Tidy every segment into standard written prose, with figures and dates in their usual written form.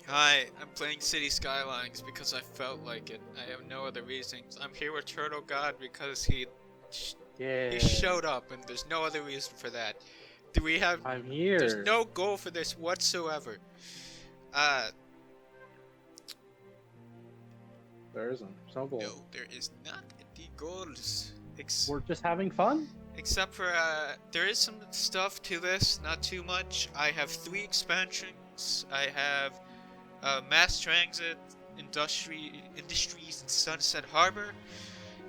Hi, I'm playing City Skylines because I felt like it. I have no other reasons. I'm here with TurtleGod because sh- he Yeah, showed up, and there's no other reason for that. Do we have? I'm There's here. no goal for this whatsoever. Uh, There isn't. There's no goal. no, there is not the goals. We're just having fun? Except for there is some stuff to this, not too much. I have 3 expansions. I have mass transit, industries, and Sunset Harbor.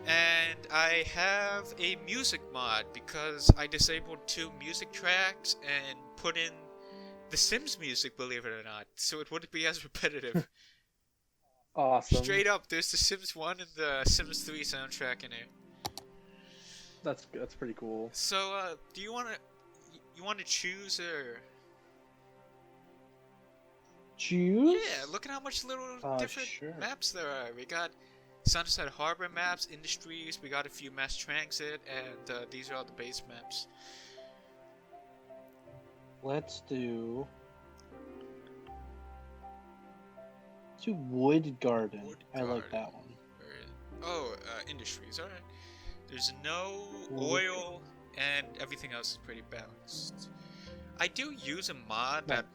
And I have a music mod because I disabled 2 music tracks and put in the Sims music, believe it or not, so it wouldn't be as repetitive. Awesome. Straight up, there's the Sims 1 and the Sims 3 soundtrack in here. That's pretty cool. So, do you wanna choose or? Choose? Yeah, look at how much little different Sure. maps there are. We got Sunset Harbor maps, industries, we got a few mass transit, and these are all the base maps. Let's do Wood Garden. Wood I like Garden. that one. Oh, industries, alright. There's no Wood. oil, and everything else is pretty balanced. I do use a mod that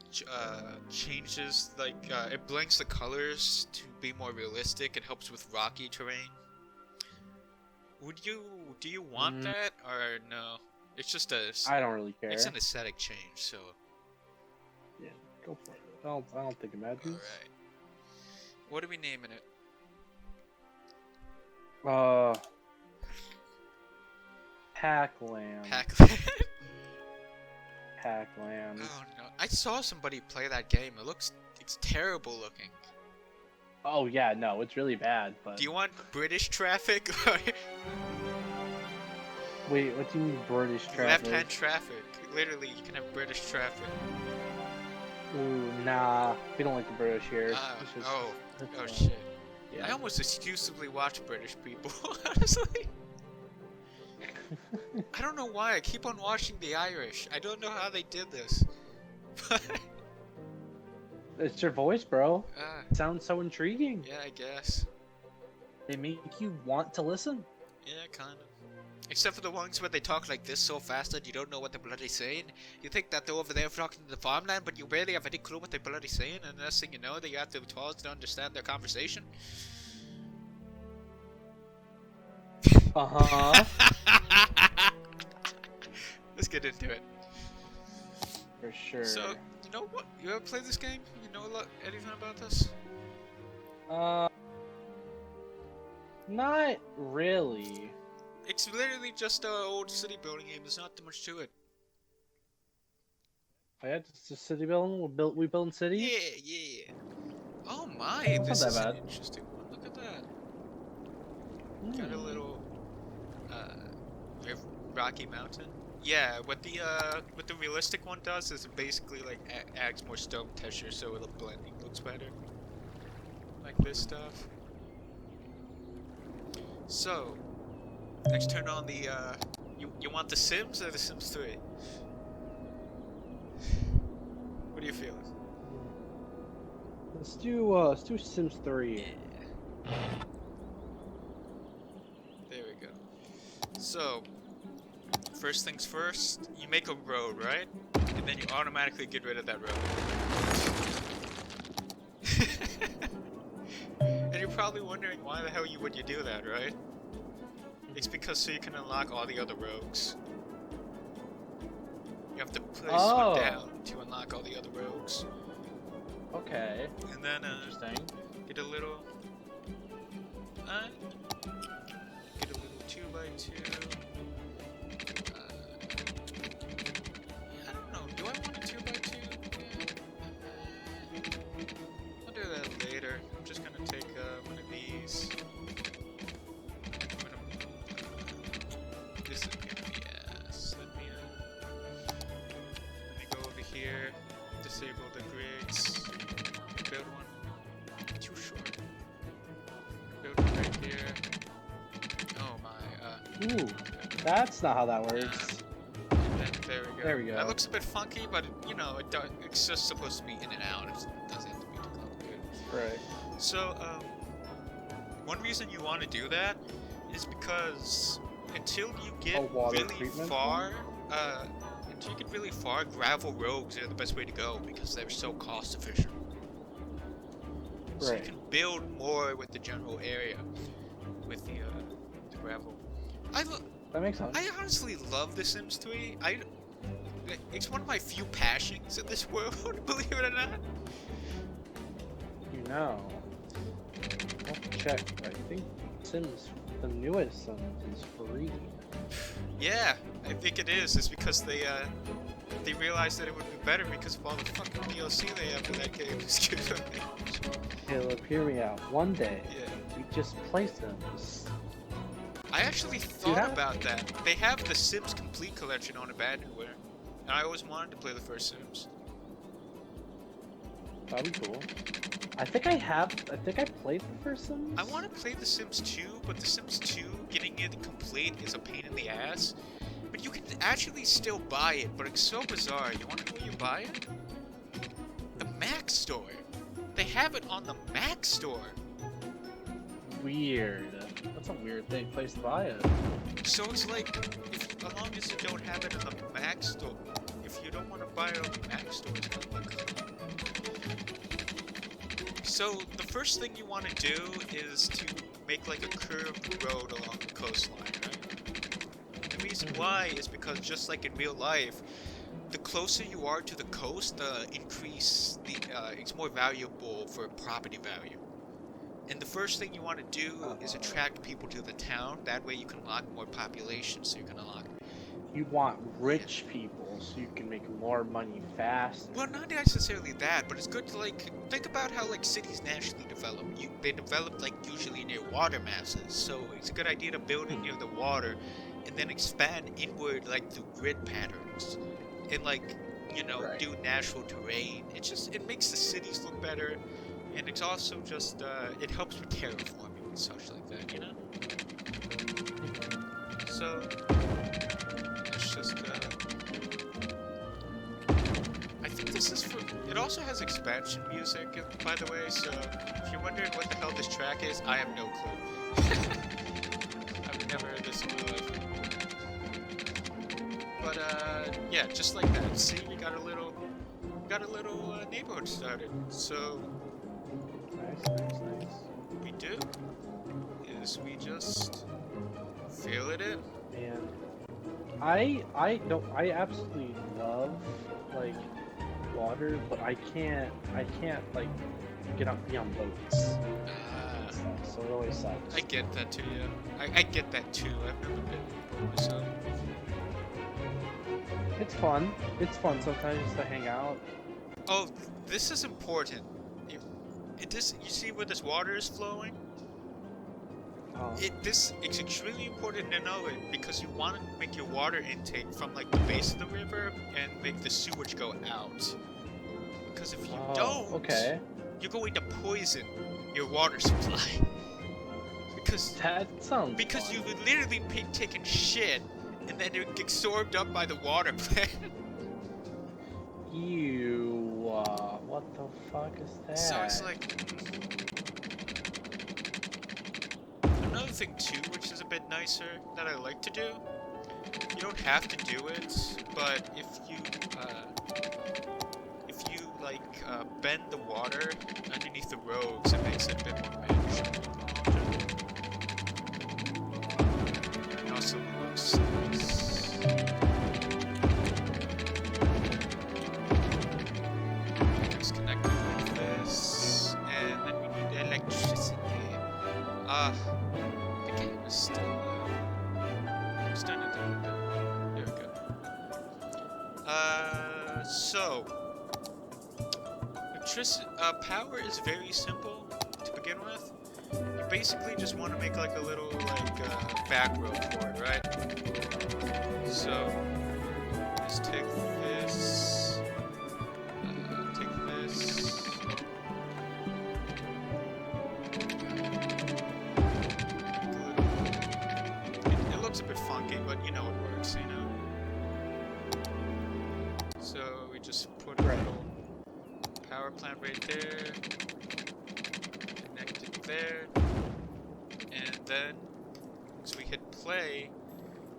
changes, like, it blanks the colors to be more realistic. It helps with rocky terrain. Do you want that, or no? It's just I don't really care. It's an aesthetic change, so. Yeah, go for it. I don't think it matters. Alright. What are we naming it? Packland. Packland? Packland. Oh no. I saw somebody play that game. It's terrible looking. Oh yeah, no, it's really bad, but Do you want British traffic? wait, what do you mean British traffic? Left-hand traffic. Literally, you can have British traffic. Ooh, nah, we don't like the British here. It's just- Oh it's, shit. yeah. I almost exclusively watch British people, honestly. I don't know why, I keep on watching the Irish. I don't know how they did this. It's your voice, bro. Ah, It sounds so intriguing. yeah, I guess. They make you want to listen. Yeah, kind of. Except for the ones where they talk like this so fast that you don't know what they're bloody saying. You think that they're over there talking to the farmland, but you barely have any clue what they're bloody saying, and the next thing you know, they have to pause to understand their conversation. Uh-huh. Let's get into it. For sure. So, you know what? You ever played this game? You know anything about this? Not really. It's literally just an old city building game. There's not too much to it. Oh yeah, just a city building. We building cities. Yeah. Oh my, It's this not is that an bad. interesting one. Look at that. Got a little Rocky Mountain. Yeah, what the realistic one does is it basically like adds more stone texture, so the blending looks better. Like this stuff. So, let's turn on the you want the Sims or the Sims 3? What are you feeling? Let's do Sims 3. Yeah. There we go. So, first things first, you make a road, right? And then you automatically get rid of that road. And you're probably wondering why the hell would you do that, right? It's because so you can unlock all the other rogues. You have to place one down to unlock all the other rogues. Okay. And then Interesting. get a little 2x2. I don't know. Do I want a 2x2? I'll do that later. I'm just gonna take one of these. This is gonna be ass. Let me go over here. Disable the grids. Build one. Too short. Build one right here. Oh my. Ooh, that's not how that works. There we go. There we go. That looks a bit funky, but you know, it's just supposed to be in and out. It doesn't have to be too Right. So, one reason you want to do that is because until you get really far, gravel roads are the best way to go because they're so cost efficient. So you can build more with the general area, with the gravel. That makes sense. I honestly love The Sims 3. It's one of my few passions in this world, believe it or not. You know, I'll check. I think Sims, the newest Sims, is free. Yeah, I think it is. It's because they realized that it would be better because of all the fucking DLC they have for that game. Caleb, hear me out. One day, we just play Sims. I actually thought about that. They have the Sims Complete collection on Abandonware, and I always wanted to play the first Sims. That'd be cool. I think I played the first Sims. I want to play the Sims 2, but the Sims 2, getting it complete is a pain in the ass. But you can actually still buy it, but it's so bizarre. You want to know where you buy it? The Mac Store. They have it on the Mac Store. Weird. That's a weird place to buy it. So it's like, as long as you don't have it in the Mac Store, if you don't want to buy it on the Mac Store, it's kind of like... So the first thing you want to do is to make like a curved road along the coastline, right? The reason why is because just like in real life, the closer you are to the coast, the it's more valuable for property value. And the first thing you want to do is attract people to the town. That way you can unlock more population, so you can unlock... You want rich people, so you can make more money fast. Well, not necessarily that, but it's good to, like, think about how, like, cities naturally develop. They develop, like, usually near water masses, so it's a good idea to build it near the water, and then expand inward, like, through grid patterns. And, like, you know, do natural terrain. It makes the cities look better. And it's also just, it helps with terraforming and such like that, you know? So, it's just, I think this is for, it also has expansion music, by the way, so if you're wondering what the hell this track is, I have no clue. I've never heard this in my life. But, yeah, just like that. See, we got a little neighborhood started, so... Nice. What we do is we just fill it in. Man, I absolutely love like water, but I can't like get up be on boats. So it always sucks. I get that too, yeah. I get that too. I've never been on a boat myself. It's fun. It's fun sometimes just to hang out. Oh, this is important. You see where this water is flowing? It's extremely important to know it because you want to make your water intake from like the base of the river and make the sewage go out. Because if you don't, you're going to poison your water supply. Because you would literally be taking shit and then it gets absorbed up by the water plant. Ew. What the fuck is that? So it's like... Another thing too, which is a bit nicer, that I like to do, you don't have to do it, but if you bend the water underneath the roads, it makes it a bit more manageable. It also looks nice. The game is still starting to do a bit. There we go. So power is very simple to begin with. You basically just want to make like a little back row for it, right? So just take this, It looks a bit funky, but you know it works, you know? So we just put a little power plant right there. there. And then, as we hit play,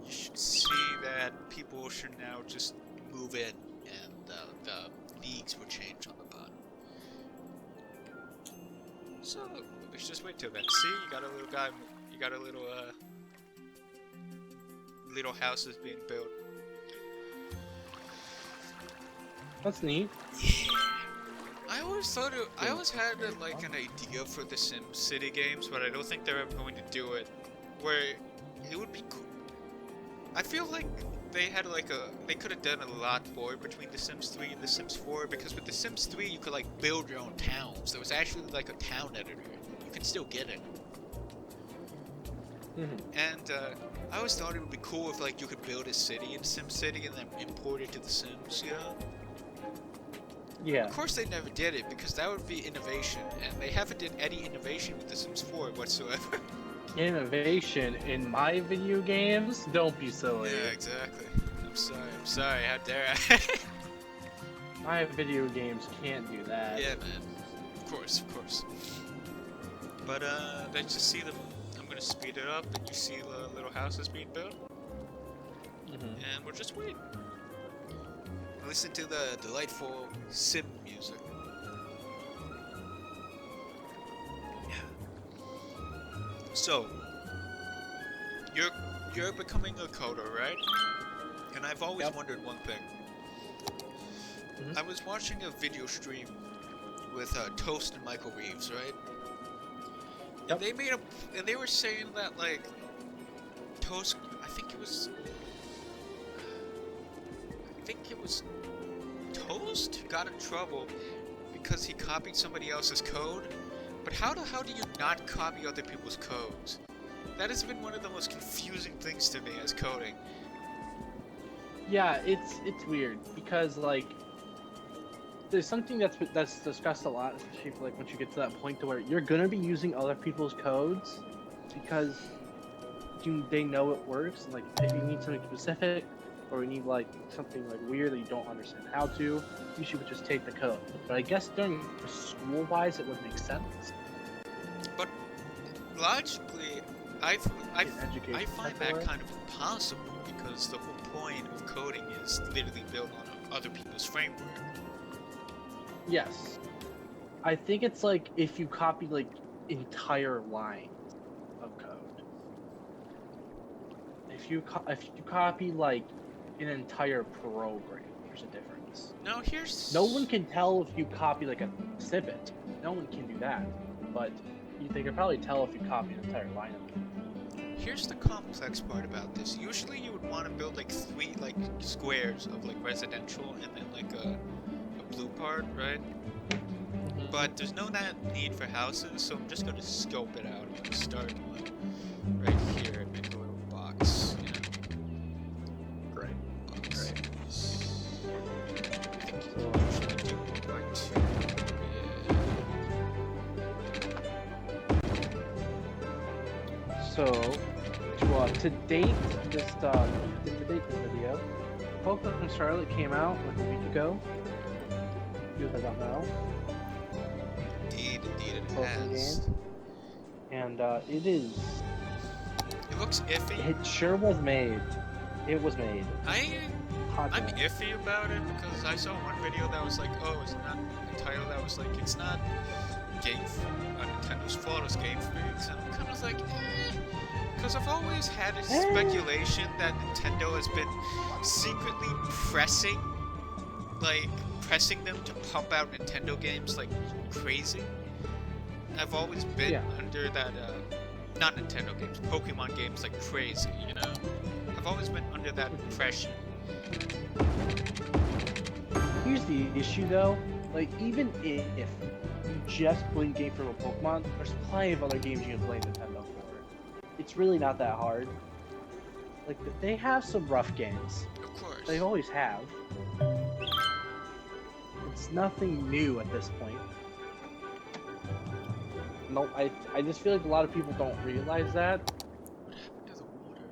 you should see that people should now just move in, and the leagues will change on the bottom. So, let's just wait till then. See, you got a little guy, you got a little, little houses being built. That's neat. Yeah. I always thought I always had like an idea for the SimCity games, but I don't think they're ever going to do it. Where it would be cool. I feel like they could have done a lot more between The Sims 3 and The Sims 4, because with The Sims 3 you could like build your own towns. There was actually like a town editor. You can still get it. And I always thought it would be cool if like you could build a city in SimCity and then import it to The Sims, you know? Yeah. Of course they never did it, because that would be innovation, and they haven't did any innovation with The Sims 4 whatsoever. Innovation in my video games? Don't be silly. Yeah, exactly. I'm sorry, how dare I? My video games can't do that. Yeah, man. Of course. But, let's just see them. I'm gonna speed it up, and you see the little houses being built. And we'll just wait. Listen to the delightful sim music. Yeah. So, you're becoming a coder, right? And I've always wondered one thing. I was watching a video stream with Toast and Michael Reeves, right? And they made and they were saying that like Toast, I think it was Toast got in trouble because he copied somebody else's code. But how the hell do you not copy other people's codes? That has been one of the most confusing things to me as coding. Yeah, it's weird because like there's something that's discussed a lot, especially for, like once you get to that point to where you're gonna be using other people's codes because they know it works. And, like if you need something specific, or you need like something like weird that you don't understand how to, you should just take the code. But I guess during school-wise, it would make sense. But logically, I find that kind of impossible, because the whole point of coding is literally built on other people's framework. Yes, I think it's like if you copy like entire lines of code. If you copy like an entire program, there's a difference. No, no one can tell if you copy like a snippet. No one can do that, but they can probably tell if you copy an entire line of code. Here's the complex part about this. Usually you would want to build like 3 like squares of like residential and then like a blue part, right? But there's no need for houses, so I'm just going to scope it out. I'm going to start one right here and make a little box, you know? Right. So, to date this video, Pokemon Scarlet came out like a week ago. You guys don't know. Indeed it has. And it is. It looks iffy. It sure was made. It was made. I'm iffy about it because I saw one video that was like, oh, it's not a title that was like, it's not Nintendo's fault, it's Game Freak's. And I'm kind of like, because I've always had a speculation that Nintendo has been secretly pressing them to pump out Nintendo games like crazy. I've always been under that, not Nintendo games, Pokemon games like crazy, you know? I've always been under that impression. Here's the issue though, like even if you just blame game for a Pokemon, there's plenty of other games you can blame Nintendo for. It's really not that hard. Like they have some rough games. Of course. They always have. It's nothing new at this point. No, I just feel like a lot of people don't realize that. What happened to the water?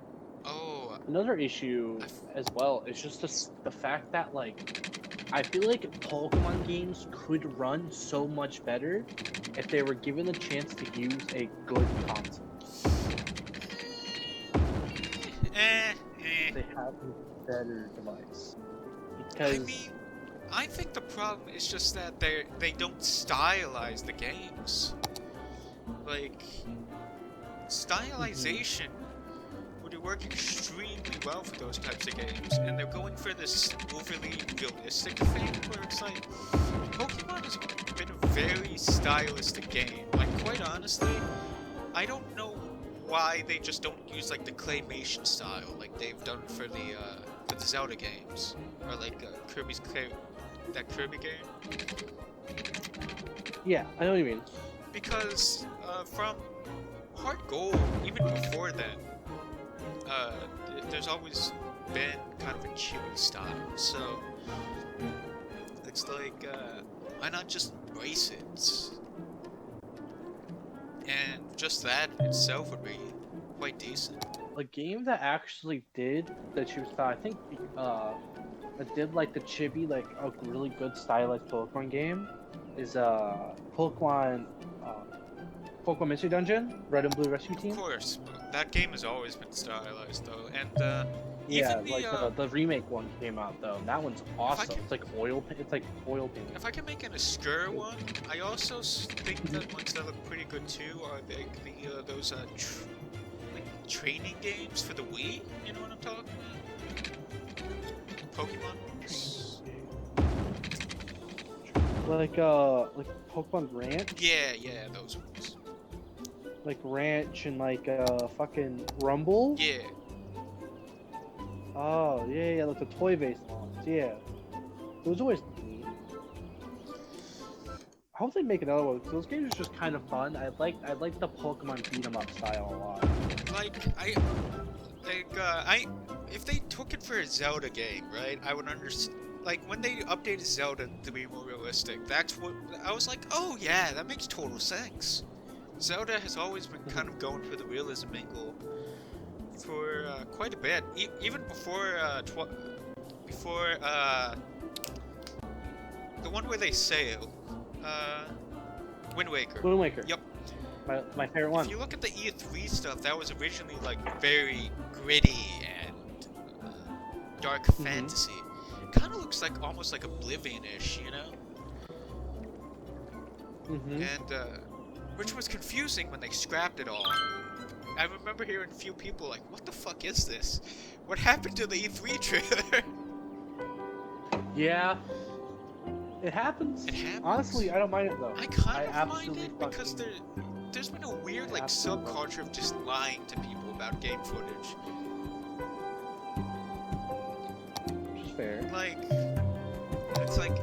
Oh. Another issue as well is just the fact that like I feel like Pokemon games could run so much better if they were given the chance to use a good console. They have a better device. Because I mean, I think the problem is just that they don't stylize the games. Like, Stylization would work extremely well for those types of games, and they're going for this overly realistic thing where it's like, Pokemon has been a very stylistic game. Like, quite honestly, I don't know why they just don't use like the claymation style like they've done for the Zelda games, or like that Kirby game. yeah, I know what you mean. Because from Hard Gold, even before then, there's always been kind of a chibi style. So it's like, why not just embrace it? And just that itself would be quite decent. A game that actually did the chibi style, I think, that did like the chibi, like a really good stylized Pokemon game, is Pokemon Mystery Dungeon, Red and Blue Rescue Team. Of course, that game has always been stylized though, and Yeah, even like the remake one came out though. That one's awesome. It's like oil painting. If I can make an obscure one, I also think that ones that look pretty good too are like those like training games for the Wii. You know what I'm talking about? Pokemon ones. Like Pokemon Ranch. Yeah, those ones. Like Ranch and like fucking Rumble. Yeah. Oh yeah, like the toy-based ones. Yeah, it was always neat. I hope they make another one because those games are just kind of fun. I like the Pokemon beat 'em up style a lot. If they took it for a Zelda game, right? I would understand. Like when they updated Zelda to be more realistic, that's what I was like. Oh yeah, that makes total sense. Zelda has always been kind of going for the realism angle for quite a bit, even before the one where they sail, Wind Waker. Wind Waker. Yep. My favorite one. If you look at the E3 stuff, that was originally like very gritty and dark fantasy. It kind of looks like almost like Oblivion-ish, you know? And which was confusing when they scrapped it all. I remember hearing a few people like, "What the fuck is this? What happened to the E3 trailer?" Yeah, it happens. It happens. Honestly, I don't mind it though. I kind of mind absolutely it because there's been a weird like subculture of just lying to people about game footage. Which is fair. Like, it's like.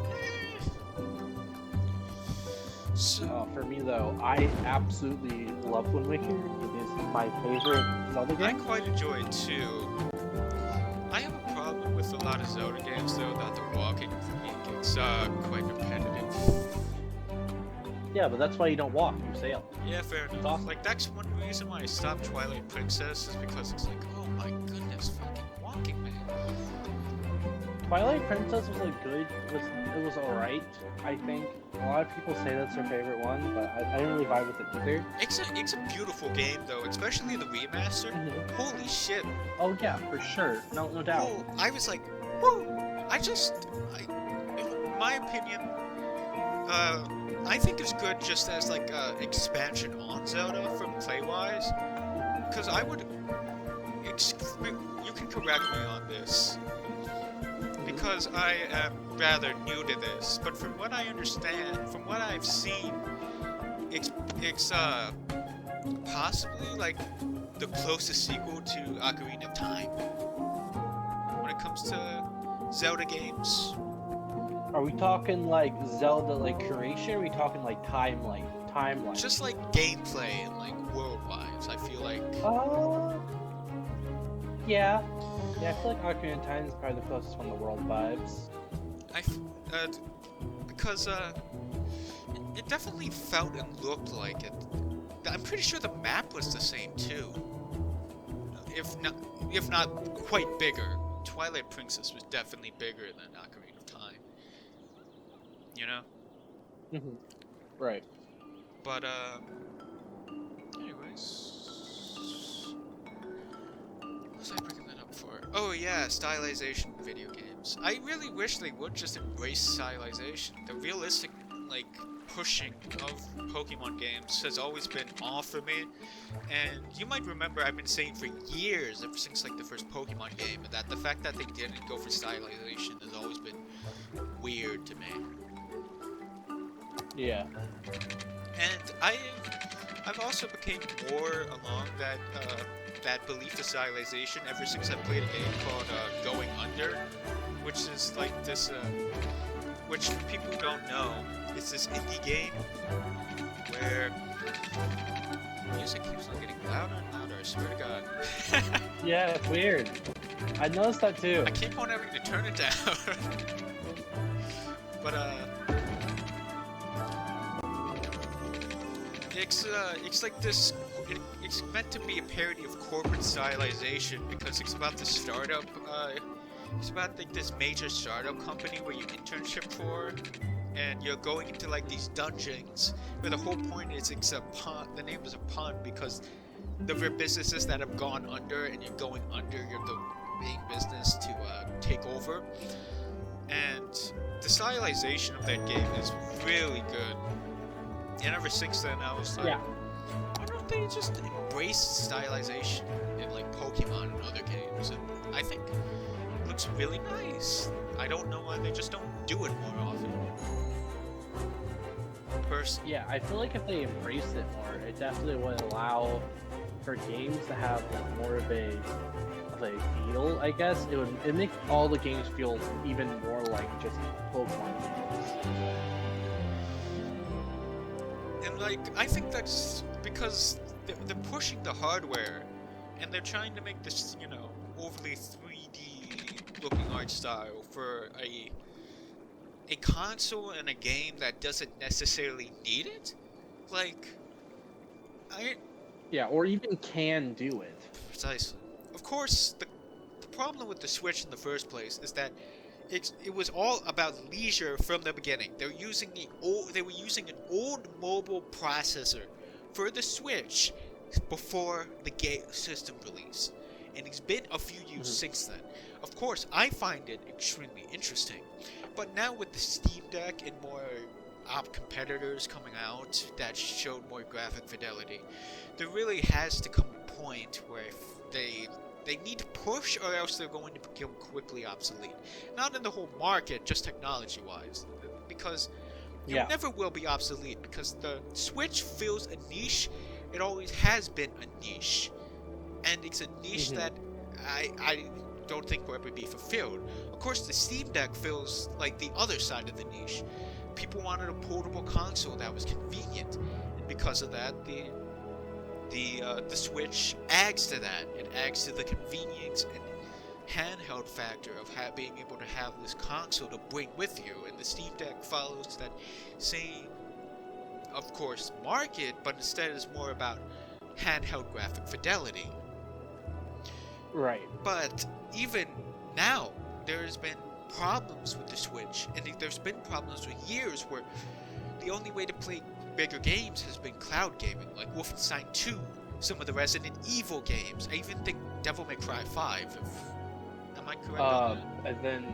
So, for me though, I absolutely love Wind Waker. It is my favorite Zelda game. I quite enjoy it too. I have a problem with a lot of Zelda games though, that the walking for me gets quite repetitive. Yeah, but that's why you don't walk, you sail. Yeah, fair enough. Awesome. Like, that's one reason why I stopped Twilight Princess, is because it's like, oh my goodness, fucking walking, man. Twilight Princess was like good. It was alright, I think. A lot of people say that's their favorite one, but I didn't really vibe with it either. It's a beautiful game though, especially the remaster. Holy shit. Oh yeah, for sure. No doubt. Oh, I was like, woo! In my opinion, I think it's good just as like expansion on Zelda from play-wise, because I would, you can correct me on this, because I am rather new to this, but from what I understand, from what I've seen, it's possibly like the closest sequel to Ocarina of Time when it comes to Zelda games. Are we talking like Zelda like curation? Or are we talking like timeline? Just like gameplay and like world-wise, I feel like. Yeah. Yeah, I feel like Ocarina of Time is probably the closest one to world vibes. Because it definitely felt and looked like it. I'm pretty sure the map was the same too. If not quite bigger. Twilight Princess was definitely bigger than Ocarina of Time. you know? Mhm. Right. But, anyways, what was I bringing that up for? Oh yeah, stylization video games. I really wish they would just embrace stylization. The realistic, like, pushing of Pokemon games has always been off for me. And you might remember I've been saying for years, ever since like the first Pokemon game, that the fact that they didn't go for stylization has always been weird to me. Yeah. And I've also became more along that belief of stylization ever since I played a game called Going Under, which is like this, which for people who don't know, it's this indie game where music keeps on getting louder and louder, I swear to God. Yeah, it's weird. I noticed that too. I keep on having to turn it down. But it's like this. It's meant to be a parody of corporate stylization because it's about the startup. It's about like this major startup company where you internship for, and you're going into like these dungeons. Where the whole point is it's a pun. The name is a pun because the businesses that have gone under, and you're going under, you're the main business to take over. And the stylization of that game is really good. And ever since then, I was like, Yeah. why don't they just embrace stylization in like Pokemon and other games? And I think it looks really nice. I don't know why they just don't do it more often. Yeah, I feel like if they embraced it more, it definitely would allow for games to have like, more of a feel. I guess it make all the games feel even more like just Pokemon games. And like, I think that's because they're pushing the hardware, and they're trying to make this, you know, overly 3D looking art style for a console and a game that doesn't necessarily need it. Like, Yeah, or even can do it. Precisely. Of course, the problem with the Switch in the first place is that it was all about leisure from the beginning. They were using an old mobile processor for the Switch before the game system release, and it's been a few years since then. Of course, I find it extremely interesting, but now with the Steam Deck and more competitors coming out that showed more graphic fidelity, there really has to come a point where they need to push, or else they're going to become quickly obsolete. Not in the whole market, just technology-wise, because it never will be obsolete, because the Switch fills a niche. It always has been a niche, and it's a niche that I don't think will ever be fulfilled. Of course, the Steam Deck fills like the other side of the niche. People wanted a portable console that was convenient, and because of that, the Switch adds to that. It adds to the convenience and handheld factor of being able to have this console to bring with you, and the Steam Deck follows that same, of course, market, but instead is more about handheld graphic fidelity. Right. But even now, there's been problems with the Switch, and there's been problems for years where the only way to play bigger games has been cloud gaming, like Wolfenstein 2, some of the Resident Evil games. I even think Devil May Cry 5. Am I correct on that? And then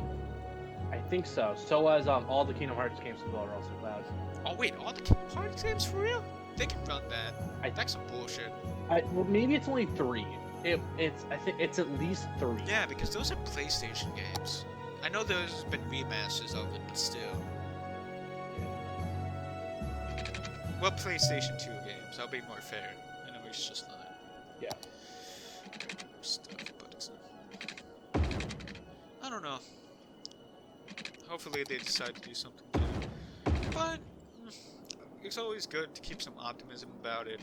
I think so. So as all the Kingdom Hearts games as well are also cloud. Oh wait, all the Kingdom Hearts games for real? They can run that. That's some bullshit. Well, maybe it's only 3. I think it's at least 3. Yeah, because those are PlayStation games. I know there's been remasters of it, but still. Well, PlayStation 2 games, I'll be more fair. I know it's just not. Yeah. Stuff, but it's I don't know. Hopefully they decide to do something new. But it's always good to keep some optimism about it.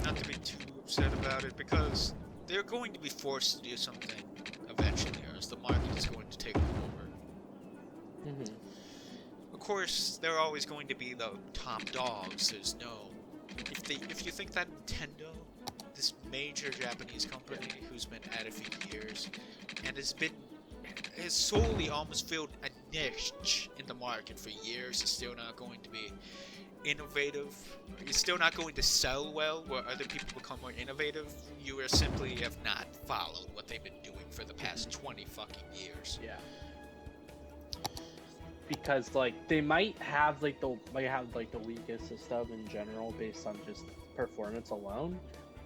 Not to be too upset about it, because they're going to be forced to do something eventually, or else the market is going to take them over. Of course, they're always going to be the top dogs. There's no... If you think that Nintendo, this major Japanese company who's been at it for years, and has solely almost filled a niche in the market for years. It's still not going to be innovative. It's still not going to sell well where other people become more innovative. You are simply have not followed what they've been doing for the past 20 fucking years. Yeah. Because like they might have like the weakest system in general based on just performance alone,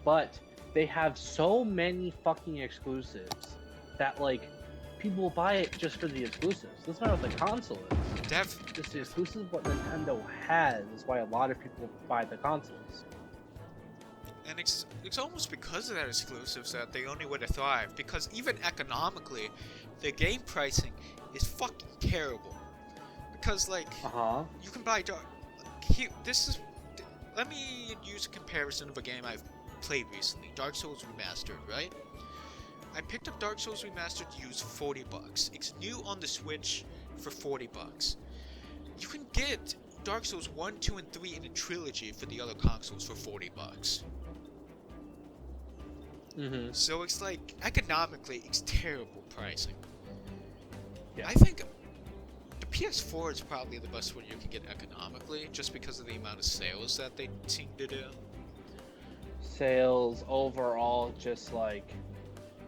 but they have so many fucking exclusives that like people will buy it just for the exclusives. That's not what the console is. Just the exclusives what Nintendo has is why a lot of people buy the consoles. And it's almost because of that exclusives that they only would have thrived. Because even economically, the game pricing is fucking terrible. Because like, you can buy let me use a comparison of a game I've played recently, Dark Souls Remastered, right? I picked up Dark Souls Remastered used $40. It's new on the Switch for $40. You can get Dark Souls 1, 2, and 3 in a trilogy for the other consoles for $40. So it's like, economically, it's terrible pricing. Yeah. I think the PS4 is probably the best one you can get economically, just because of the amount of sales that they seem to do. Sales overall, just like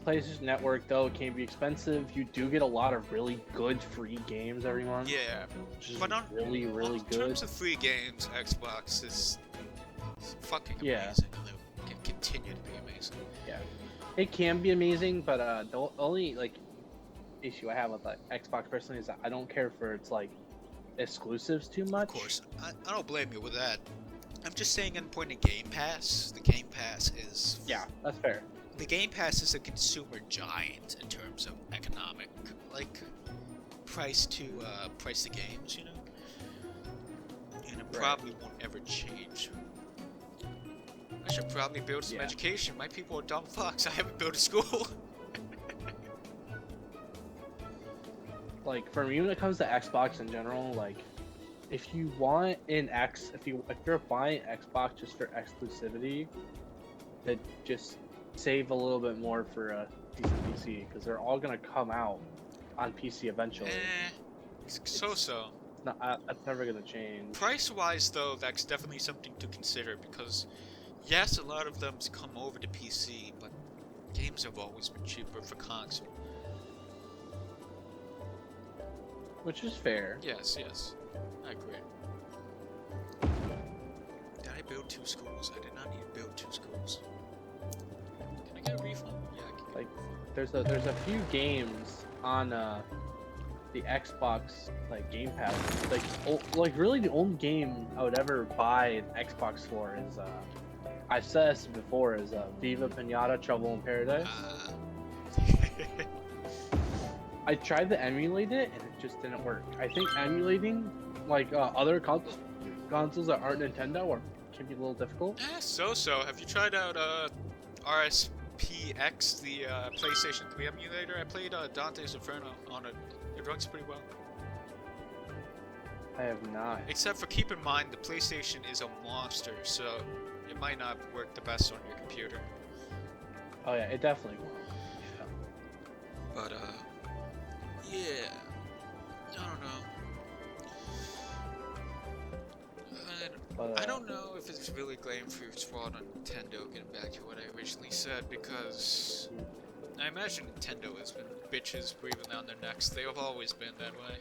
PlayStation Network though can be expensive. You do get a lot of really good free games every month. Yeah, which is but really in good. terms of free games, Xbox is fucking amazing, Yeah. and it can continue to be amazing. Yeah, it can be amazing, but the only like issue I have with like Xbox personally is that I don't care for its like exclusives too much. Of course, I don't blame you with that. I'm just saying, in point of Game Pass, the Game Pass is that's fair. The Game Pass is a consumer giant in terms of economic, like, price to games, you know? And it probably won't ever change. I should probably build some education. My people are dumb fucks. I haven't built a school. Like, for me, when it comes to Xbox in general, like, if you want if you're buying Xbox just for exclusivity, then just save a little bit more for a decent PC, because they're all gonna come out on PC eventually. So. That's never gonna change. Price-wise, though, that's definitely something to consider, because yes, a lot of them come over to PC, but games have always been cheaper for console. Which is fair. Yes, I agree. Did I build 2 schools? I did not need to build 2 schools. Can I get a refund? Yeah, I can get Like, a refund. there's a few games on the Xbox like Game Pass. Like really the only game I would ever buy an Xbox for is I've said this before, is Viva Pinata Trouble in Paradise. I tried to emulate it and it just didn't work. I think emulating like other consoles that aren't Nintendo can be a little difficult. So. Have you tried out RSPX, the PlayStation 3 emulator? I played Dante's Inferno on it. It runs pretty well. I have not. Except for, keep in mind, the PlayStation is a monster, so it might not work the best on your computer. Oh yeah, it definitely will. But yeah, I don't know. I don't know if it's really Glamefu's fault on Nintendo, getting back to what I originally said, because I imagine Nintendo has been bitches breathing down their necks. They have always been that way.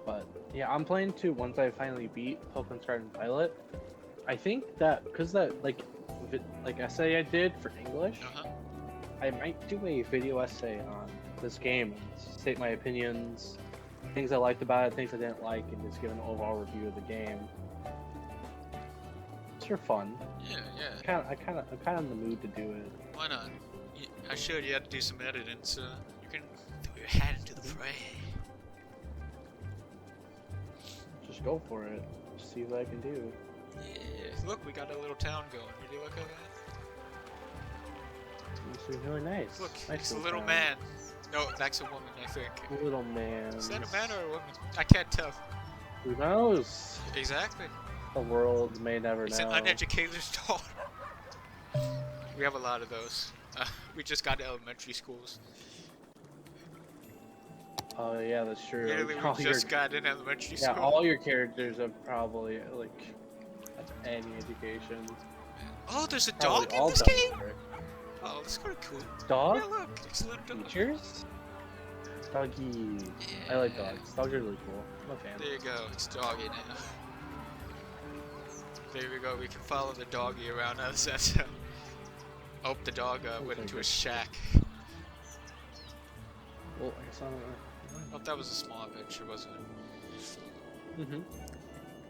But yeah, I'm planning to, once I finally beat Pokemon Scarlet and Violet, I think that because that like essay I did for English, I might do a video essay on this game and state my opinions, things I liked about it, things I didn't like, and just give an overall review of the game. It's for fun. Yeah. I'm kind of in the mood to do it. Why not? I showed you how to do some editing, so you can throw your hat into the fray. Just go for it. Just see what I can do. Yeah, look, we got a little town going. Would you look at that? This is really nice. Look, nice it's a little man. No, that's a woman, I think. Little man. Is that a man or a woman? I can't tell. Who knows? Exactly. The world may never It's know. an uneducated daughter. We have a lot of those. We just got to elementary schools. Oh yeah, that's true. Literally, All we your- just got in elementary Yeah, school. all your characters are probably like have any education. Oh, there's a Probably dog in all this dogs game? are. Oh, that's kind of cool. Dog? Yeah, look, it's a little dog. Features? Doggy. I like dogs. Dogs are really cool. I'm a fan. There you go, it's doggy now. There we go, we can follow the doggy around us. That's oh, the dog went into a shack. Well, I saw that. Oh, that was a small adventure, wasn't it? Mm-hmm.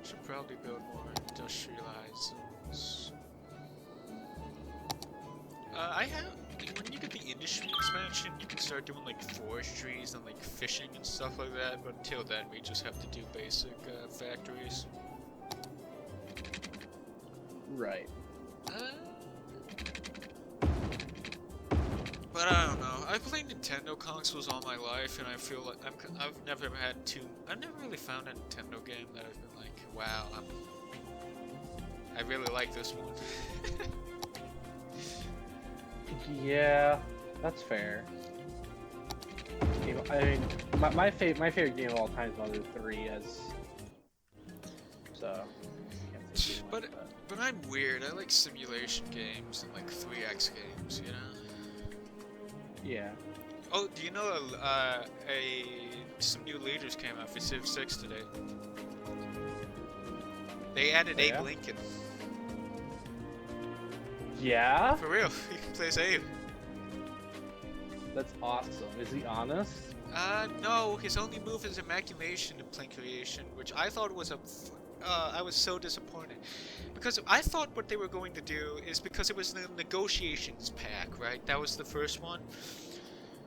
Should probably build more industrialized zones. I have, when you get the industry expansion, you can start doing like forestries and like fishing and stuff like that, but until then we just have to do basic factories. Right. But I don't know. I've played Nintendo consoles all my life, and I feel like I've never really found a Nintendo game that I've been like, wow, I really like this one. Yeah, that's fair. I mean, my favorite game of all time is Mother 3 as so. Can't say too much, But I'm weird. I like simulation games and like 3x games, you know. Yeah. Oh, do you know some new leaders came out for Civ 6 today? They added Oh, Abe yeah? Lincoln. Yeah? For real, he plays Abe. That's awesome. Is he honest? No, his only move is Immaculation in Plane Creation, which I thought was I was so disappointed. Because I thought what they were going to do is, because it was the negotiations pack, right? That was the first one.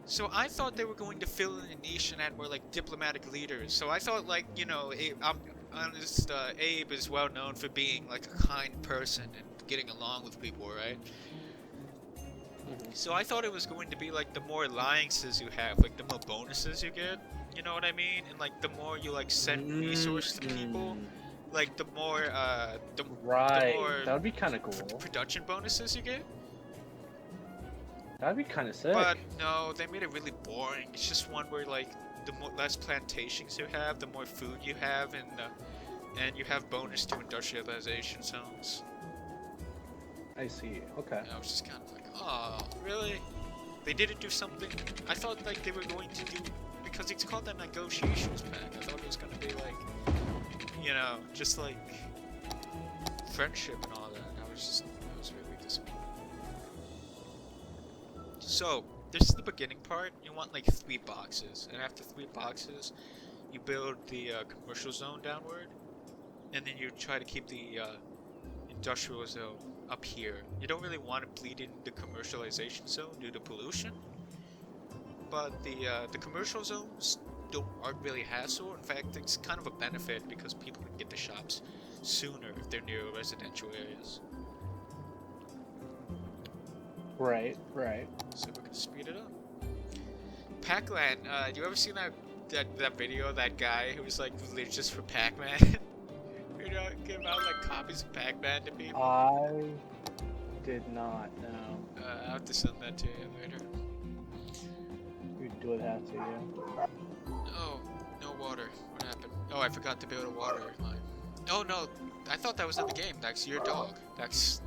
So I thought they were going to fill in a niche and add more like diplomatic leaders. So I thought, like, you know, Abe is well known for being like a kind person and getting along with people, right? So I thought it was going to be like the more alliances you have, like the more bonuses you get, you know what I mean? And like the more you like send resources to people, like the more the more that would be kind of cool. production bonuses you get. That'd be kind of sick. But no, they made it really boring. It's just one where like the less plantations you have, the more food you have, and you have bonus to industrialization zones. I see. Okay. And I was just kind of like, oh, really? They didn't do something. I thought like they were going to do, because it's called the negotiations pack. I thought it was going to be like, you know, just like friendship and all that. And I was really disappointed. So this is the beginning part. You want like 3 boxes, and after 3 boxes, you build the commercial zone downward, and then you try to keep the industrial zone up here. You don't really want to bleed in the commercialization zone due to pollution, but the commercial zones aren't really a hassle. In fact, it's kind of a benefit because people can get to shops sooner if they're near residential areas. Right. So we can speed it up. Pac-Man, you ever seen that video of that guy who was like religious for Pac-Man? You know, giving out like copies of Pac-Man to people. I did not know. I'll have to send that to you later. You would have to, yeah. Oh, no water. What happened? Oh, I forgot to build a water line. Oh no, I thought that was in the game. That's your dog. That's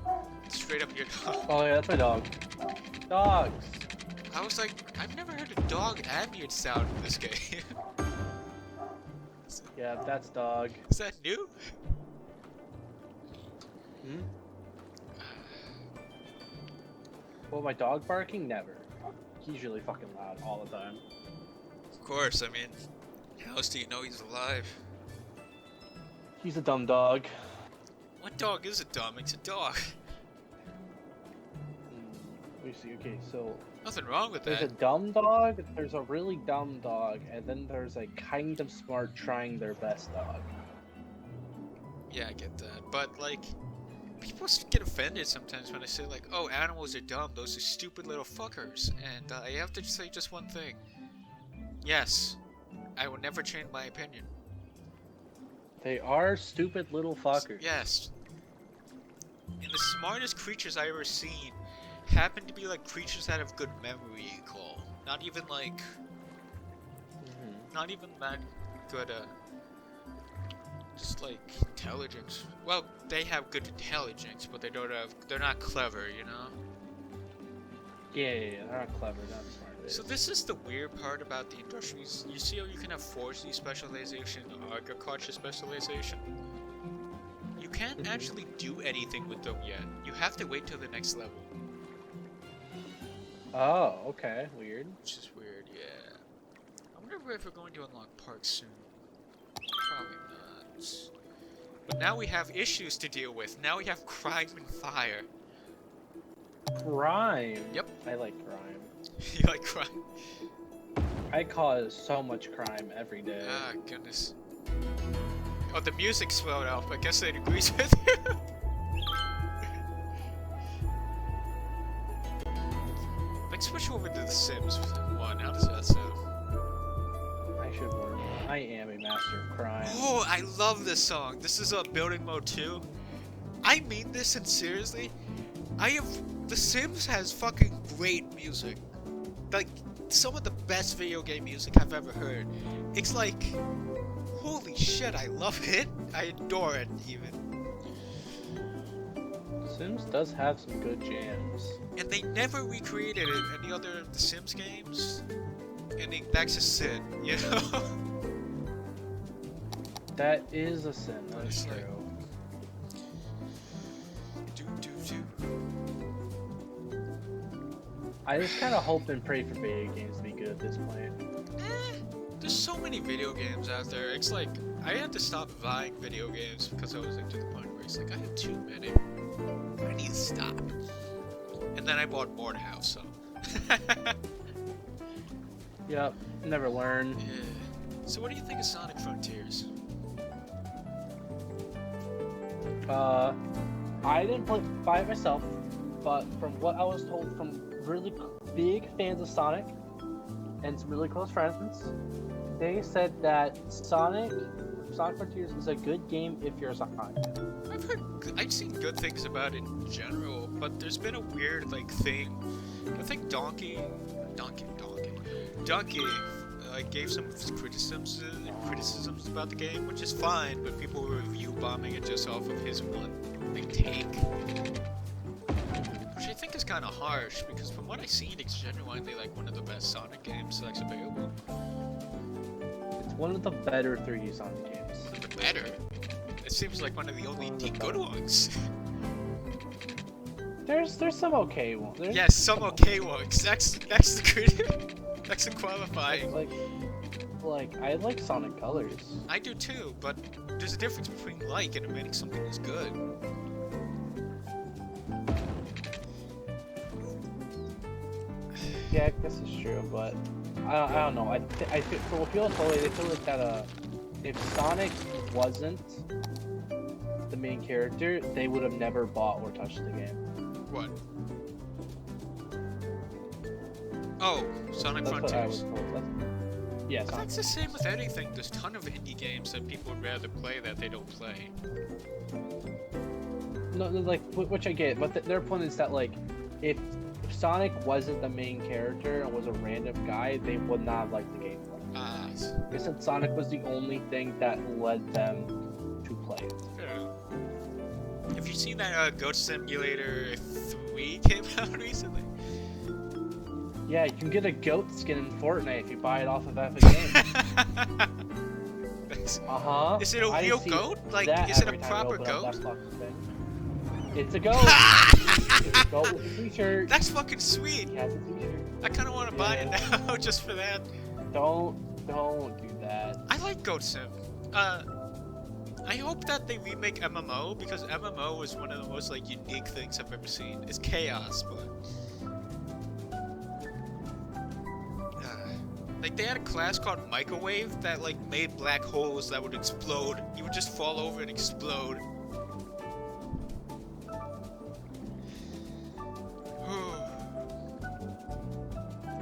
straight up your dog. Oh yeah, that's my dog. Dogs. I was like, I've never heard a dog ambient sound in this game. Yeah, that's dog. Is that new? Hmm? Well, my dog barking? Never. He's really fucking loud all the time. Of course, I mean, how else do you know he's alive? He's a dumb dog. What dog is a dumb? It's a dog. Let me see. Okay, so Nothing wrong with there's that. a dumb dog, there's a really dumb dog, and then there's a kind of smart trying their best dog. Yeah, I get that. But, like, people get offended sometimes when I say, like, oh, animals are dumb. Those are stupid little fuckers. And I have to say just one thing. Yes, I will never change my opinion. They are stupid little fuckers. Yes. And the smartest creatures I ever seen happen to be like creatures that have good memory recall. Not even like, not even that good. Just like intelligence. Well, they have good intelligence, but they don't have. They're not clever, you know. Yeah, they're not clever, not smart. So this is the weird part about the industries. You see how you can have 4C specialization, agriculture specialization? You can't actually do anything with them yet. You have to wait till the next level. Oh, okay, weird. Which is weird, yeah. I wonder if we're going to unlock parks soon. Probably not. But now we have issues to deal with. Now we have crime and fire. Crime? Yep. I like crime. You like crime? I cause so much crime every day. Ah, goodness. Oh, the music slowed up. I guess it agrees with you. Let's switch over to The Sims 1. How does that sound? I should learn that. I am a master of crime. Oh, I love this song. This is a building mode 2. I mean this sincerely. The Sims has fucking great music. Like, some of the best video game music I've ever heard. It's like, holy shit, I love it. I adore it, even. Sims does have some good jams. And they never recreated it in any other of the Sims games. And that's a sin, you know? That is a sin, that's true. I just kind of hope and pray for video games to be good at this point. There's so many video games out there. It's like, I had to stop buying video games because I was like to the point where it's like, I have too many. I need to stop. And then I bought Board House, so. Yep, never learn. Yeah. So what do you think of Sonic Frontiers? I didn't buy it myself, but from what I was told from really big fans of Sonic and some really close friends, they said that Sonic Frontiers is a good game if you're a Sonic fan. I've seen good things about it in general, but there's been a weird thing. I think Donkey gave some criticisms about the game, which is fine, but people were review bombing it just off of his one take. Which I think is kind of harsh, because from what I've seen, it's genuinely like one of the best Sonic games that's available. It's one of the better 3D Sonic games. One of the better? It seems like one of the only good ones. There's some okay ones. Yes, some okay ones. That's the critic. That's the qualifying. Like I like Sonic Colors. I do too, but there's a difference between like and admitting something is good. Yeah, I guess it's true, but I don't know. I feel for what people told me, they feel like that if Sonic wasn't the main character, they would have never bought or touched the game. What? Oh, Sonic That's Frontiers. What I was told. Yeah, But that's the same with anything. There's a ton of indie games that people would rather play that they don't play. No, like which I get, but their point is that like if Sonic wasn't the main character and was a random guy, they would not have liked the game. Because since Sonic was the only thing that led them to play it. Yeah. Have you seen that Goat Simulator 3 came out recently? Yeah, you can get a goat skin in Fortnite if you buy it off of Epic Games. Is it a real goat? Like, is it a proper goat? It's a goat. It's a goat with a t-shirt. That's fucking sweet. He has a t-shirt. I kind of want to buy it now just for that. Don't do that. I like Goat Sim. I hope that they remake MMO, because MMO is one of the most unique things I've ever seen. It's chaos, but they had a class called Microwave that made black holes that would explode. You would just fall over and explode.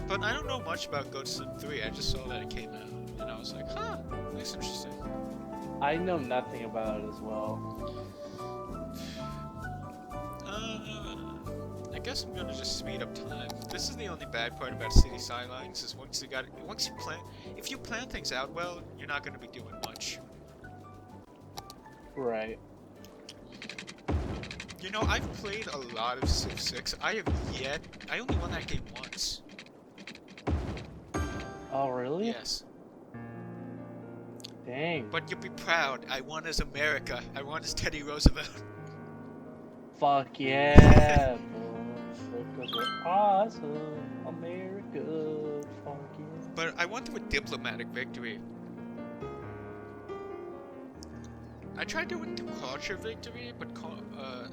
But I don't know much about Goat Sim 3. I just saw that it came out, and I was like, huh, that's interesting. I know nothing about it as well. I guess I'm gonna just speed up time. This is the only bad part about City Skylines is if you plan things out well, you're not gonna be doing much. Right. You know, I've played a lot of Civ 6. I only won that game once. Oh, really? Yes. Dang. But you'll be proud. I won as America. I won as Teddy Roosevelt. Fuck yeah, boy. Because we're awesome. America. Fuck yeah. But I won through a diplomatic victory. I tried to win through culture victory, but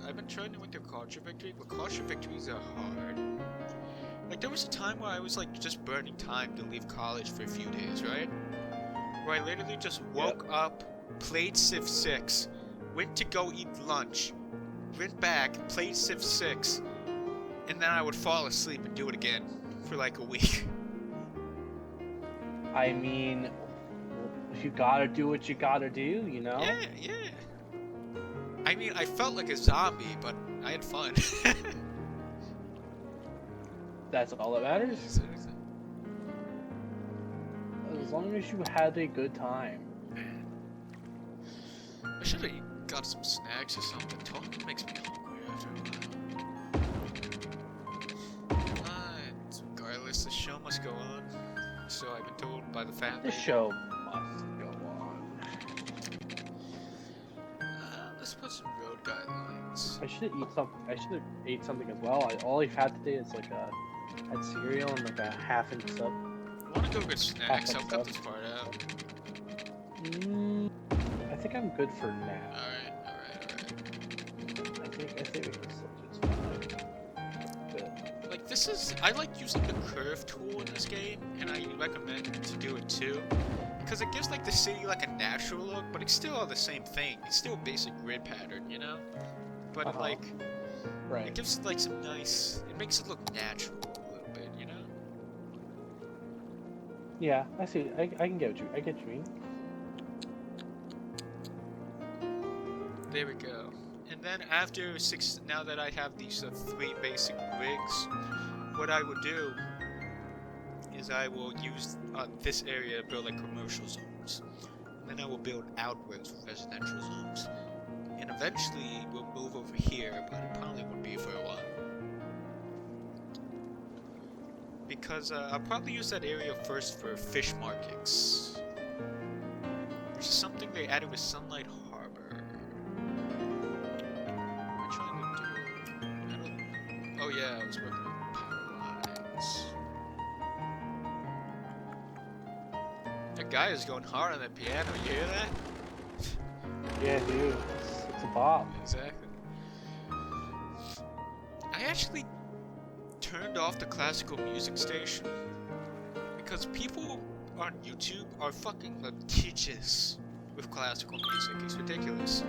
I've been trying to win through culture victory, but culture victories are hard. Like, there was a time where I was, like, just burning time to leave college for a few days, right? Where I literally just woke up, played Civ 6, went to go eat lunch, went back, played Civ 6, and then I would fall asleep and do it again for, like, a week. I mean, you gotta do what you gotta do, you know? Yeah. I mean, I felt like a zombie, but I had fun. That's all that matters. As long as you had a good time. I should have got some snacks or something. Talking makes me hungry after a while. Regardless, the show must go on. So I've been told by the family. The show must go on. Let's put some road guidelines. I should have ate something as well. All I've had today is like had cereal and like a half-inch sub. I want to go get snacks. I'll cut this part out. I think I'm good for now. Alright. I think we can still just fine. Good. Like, I like using the curve tool in this game, and I recommend to do it too. Because it gives, like, the city, like, a natural look, but it's still all the same thing. It's still a basic grid pattern, you know? But, like, right. It gives it, like, some nice... It makes it look natural a little bit, you know? Yeah, I see. I get what you mean. There we go. And then after now that I have these 3 basic rigs, what I would do is I will use this area to build like commercial zones. And then I will build outwards residential zones. And eventually we'll move over here, but it probably won't be for a while. Because I'll probably use that area first for fish markets. Which is something they added with Sunlight Harbor. What am I trying to do? Oh yeah, I was working on power lines. That guy is going hard on that piano, you hear that? Yeah, dude. It's a bop. Exactly. I actually turned off the classical music station because people on YouTube are fucking litigious with classical music. It's ridiculous.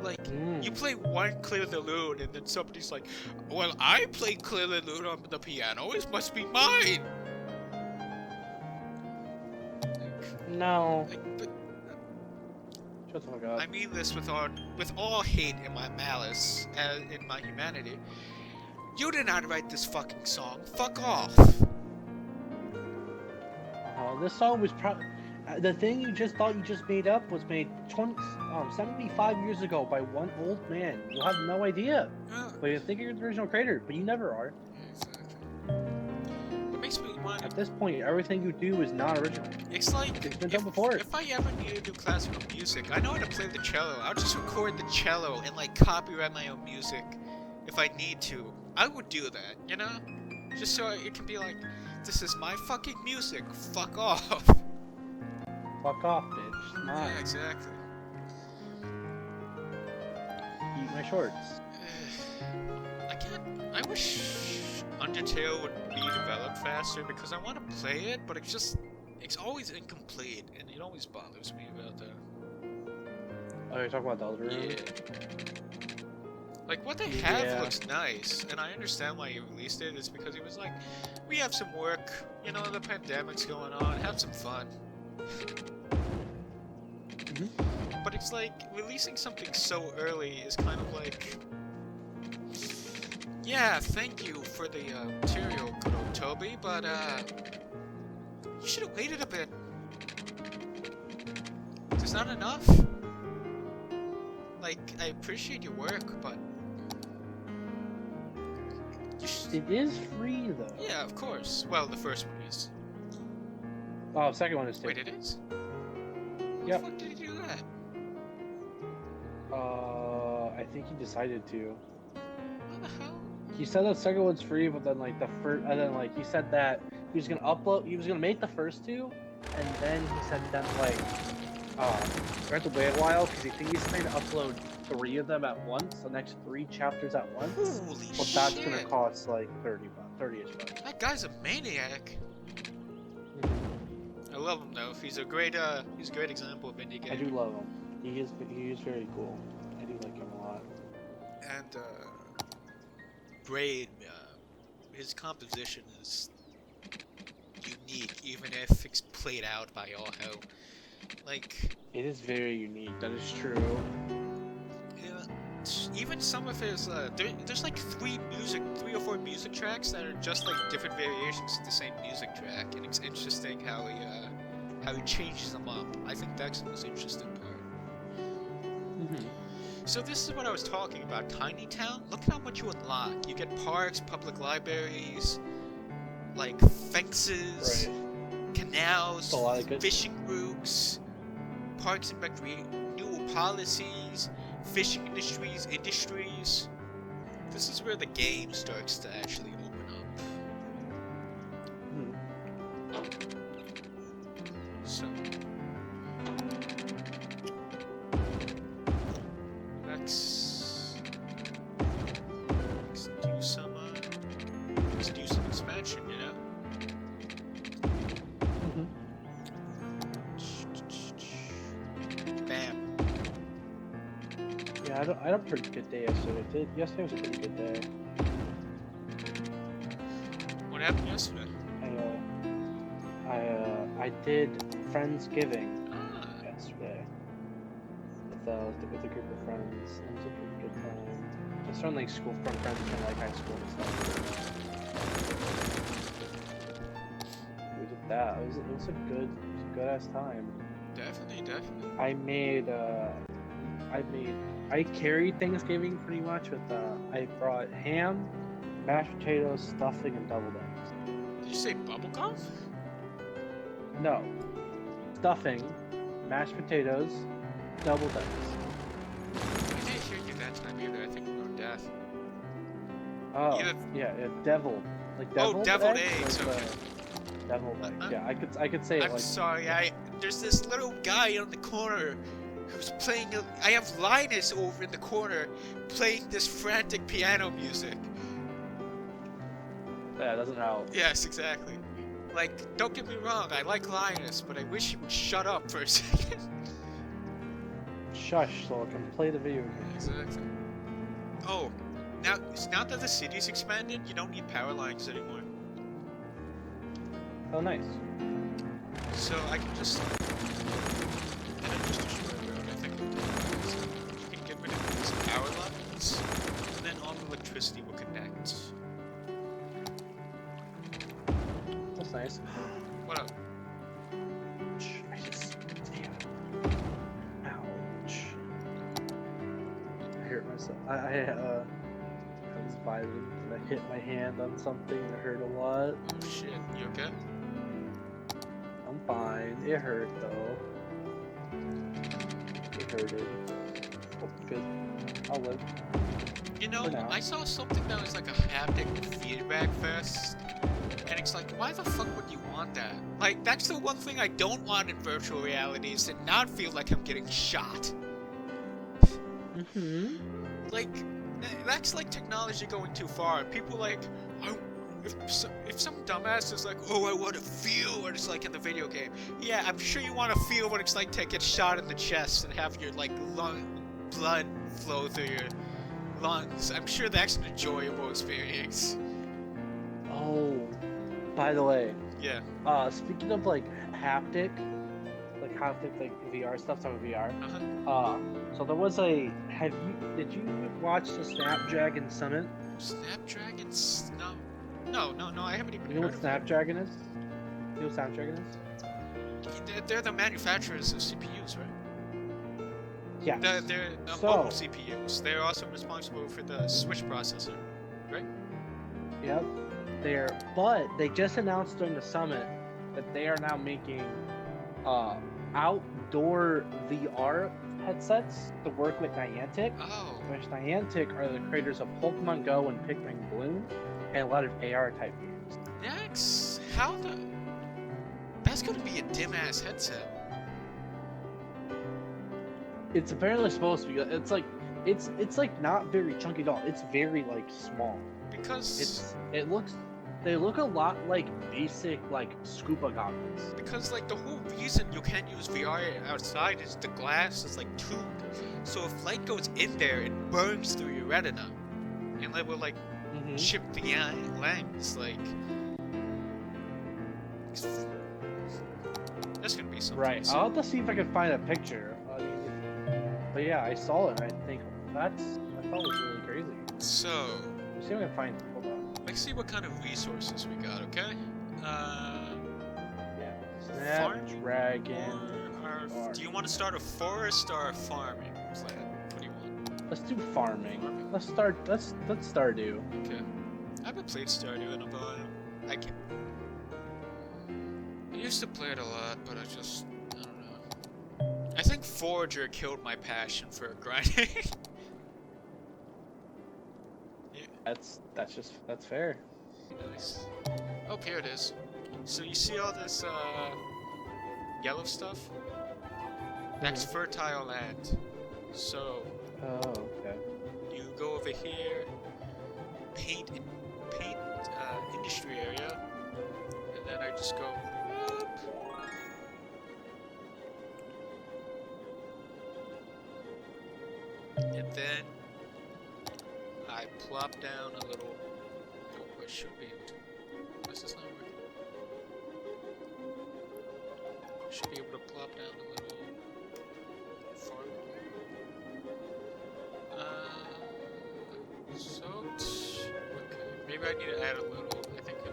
Like, you play one Clear the Lune and then somebody's like, well, I played Clear the Lune on the piano, it must be mine! No. But Shut the fuck up. I mean this with all hate in my malice, in my humanity. You did not write this fucking song. Fuck off. This song was the thing you just thought you just made up was made 75 years ago by one old man. You'll have no idea. But you think you're the original creator, but you never are. Exactly. It makes me want. At this point, everything you do is not original. It's like It's been done before. If I ever need to do classical music, I know how to play the cello. I'll just record the cello and like copyright my own music if I need to. I would do that, you know? Just so it can be like, this is my fucking music. Fuck off. Fuck off, bitch. It's mine. Yeah, exactly. Eat my shorts. I wish Undertale would be developed faster because I want to play it, but it's always incomplete, and it always bothers me about that. Oh, you're talking about the Elder Room? Yeah. Like, what they have looks nice, and I understand why he released it. It's because he was like, we have some work, you know, the pandemic's going on, have some fun. But it's like, releasing something so early is kind of like... Yeah, thank you for the material, good old Toby, but you should have waited a bit. There's not enough. Like, I appreciate your work, but It is free though. Yeah, of course. Well, the first one is. Oh, second one is too. Wait, it is? Yep. How the fuck did he do that? I think he decided to. What the hell? He said the second one's free, but then like the first, and then like he said that he was gonna upload, he was gonna make the first two, and then he said that like, we have to wait a while because he thinks he's trying to upload 3 of them at once, the next 3 chapters at once. Holy But shit! that's gonna cost like 30-ish bucks. That guy's a maniac. I love him though. He's a great example of indie game. I do love him. He is very cool. I do like him a lot. And Braid, his composition is unique, even if it's played out by all hell. Like, It is very unique. That is true. yeah, even some of his there's like 3 or 4 music tracks that are just like different variations of the same music track, and it's interesting how he changes them up. I think that's the most interesting part. So this is what I was talking about, Tiny Town. Look at how much you unlock. You get parks, public libraries, like fences, Right. canals, A lot of good fishing routes, parks and renewal policies, fishing industries. This is where the game starts to actually open up. So let's do some expansion, you know? Bam. Yeah, I had a pretty good day yesterday. Yesterday was a pretty good day. What happened yesterday? I did Friendsgiving Ah, yesterday with a group of friends. It was a pretty good time. Just from like school, from friends from like high school and stuff. We did that. It was a good ass time. definitely. I carried Thanksgiving pretty much with I brought ham, mashed potatoes, stuffing, and deviled eggs. Did you say bubblegum? No, stuffing, mashed potatoes, deviled eggs. I didn't hear you that time either. I think we were deaf. Oh, Yeah. yeah, deviled, like deviled. Deviled eggs. eggs, Like, okay. deviled eggs. Yeah, I could say it I'm like. sorry, there's this little guy on the corner who's playing I have Linus over in the corner playing this frantic piano music. Yeah, it doesn't help. Yes, exactly. Like, don't get me wrong, I like Linus, but I wish he would shut up for a second. Shush, so I can play the video game. Exactly. Oh, now that the city's expanded, you don't need power lines anymore. Oh, nice. So I can just destroy the road. I think you can get rid of these power lines, and then all the electricity will connect. That's nice. What up? Ouch. I hurt myself. I was vibing and I hit my hand on something and it hurt a lot. Oh shit, you okay? I'm fine. It hurt though. It hurted. Oh, good. I'll live. You know, For now. I saw something that was like a haptic feedback vest, and it's like, why the fuck would you want that? Like, that's the one thing I don't want in virtual reality is to not feel like I'm getting shot. Like, that's like technology going too far. People like, if some dumbass is like, oh, I want to feel what it's like in the video game. Yeah, I'm sure you want to feel what it's like to get shot in the chest and have your like blood flow through your lungs. I'm sure that's an enjoyable experience. Oh, by the way, Yeah. speaking of like haptic like VR stuff, talking VR. Uh-huh. So there was did you watch the Snapdragon Summit? Snapdragon? No. I haven't even You know heard what of Snapdragon is? You know what Snapdragon is? it. They're the manufacturers of CPUs, right? Yes. They're mobile CPUs. They're also responsible for the Switch processor, right? Yep. But they just announced during the summit that they are now making outdoor VR headsets to work with Niantic. Oh. Which Niantic are the creators of Pokemon Go and Pikmin Bloom, and a lot of AR type games. Next, that's gonna be a dim-ass headset. It's apparently supposed to be. It's like not very chunky at all. It's very like small. Because they look a lot like basic like scuba goggles. Because like the whole reason you can't use VR outside is the glass is like tuned. So if light goes in there, it burns through your retina, and it will like chip the lens. Like that's gonna be something. Right. I'll have to see if I can find a picture. But yeah, I saw it. And I think I thought it was really crazy. So let's see if I can find it. Hold on. Let's see what kind of resources we got. Okay. Yeah. Snapdragon. Do you want to start a forest or a farming plan? What do you want? Let's do farming. Let's Stardew. Okay. I haven't played Stardew in a while. I used to play it a lot, but I don't know. I think Forager killed my passion for grinding. Yeah. That's fair. Nice. Oh, here it is. So you see all this yellow stuff? That's fertile land. So okay. you go over here, paint industry area, and then I just go up. And then I plop down a little. Oh, I should be able to. This is not working. Should be able to plop down a little farm. Soaked. Okay, maybe I need to add a little. I think I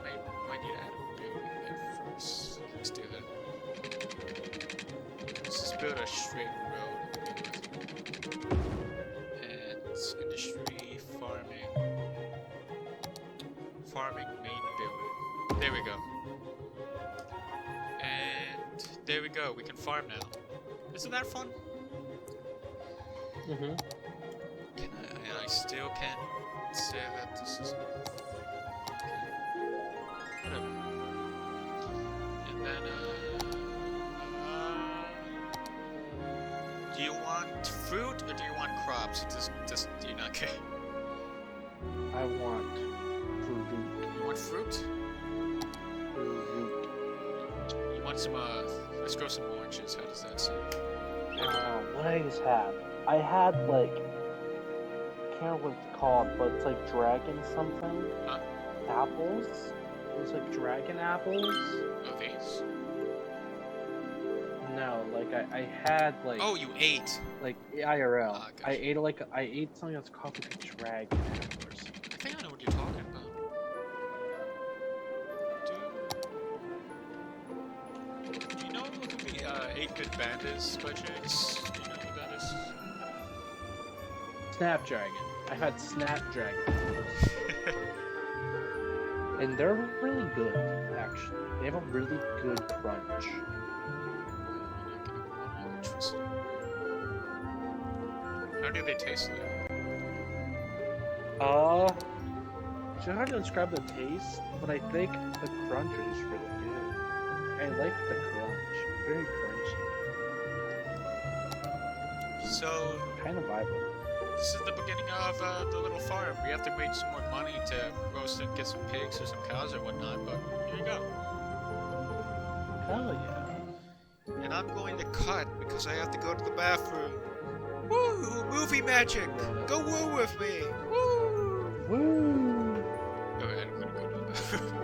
might need to add a building at first. Let's do that. Let's just build a straight road. And industry, farming main building. There we go. And there we go. We can farm now. Isn't that fun? Mhm. And I still can't say that this is whatever. And then do you want fruit or do you want crops? Just do you not care? I want fruit. You want fruit? You want some let's grow some oranges. How does that sound? What I just had? I had like, I can't remember what it's called, but it's like dragon something. Huh? Apples. It was like dragon apples. Oh, these? No, like I had like. Oh, you ate. Like IRL. Ah, gotcha. I ate something that's called like a dragon apple or something. I think I know what you're talking about. Do you know who the 8-bit band is by chance? Do you know who that is? Snapdragon. I had Snapdragon. And they're really good, actually. They have a really good crunch. How do they taste like? It's hard to describe the taste, but I think the crunch is really good. I like the crunch. Very crunchy. So, Kind of vibrant. this is the beginning of the little farm. We have to make some more money to roast and get some pigs or some cows or whatnot, but here you go. Hell yeah. And I'm going to cut because I have to go to the bathroom. Woo! Movie magic! Go woo with me! Woo! Woo! Okay, I'm gonna go to the bathroom.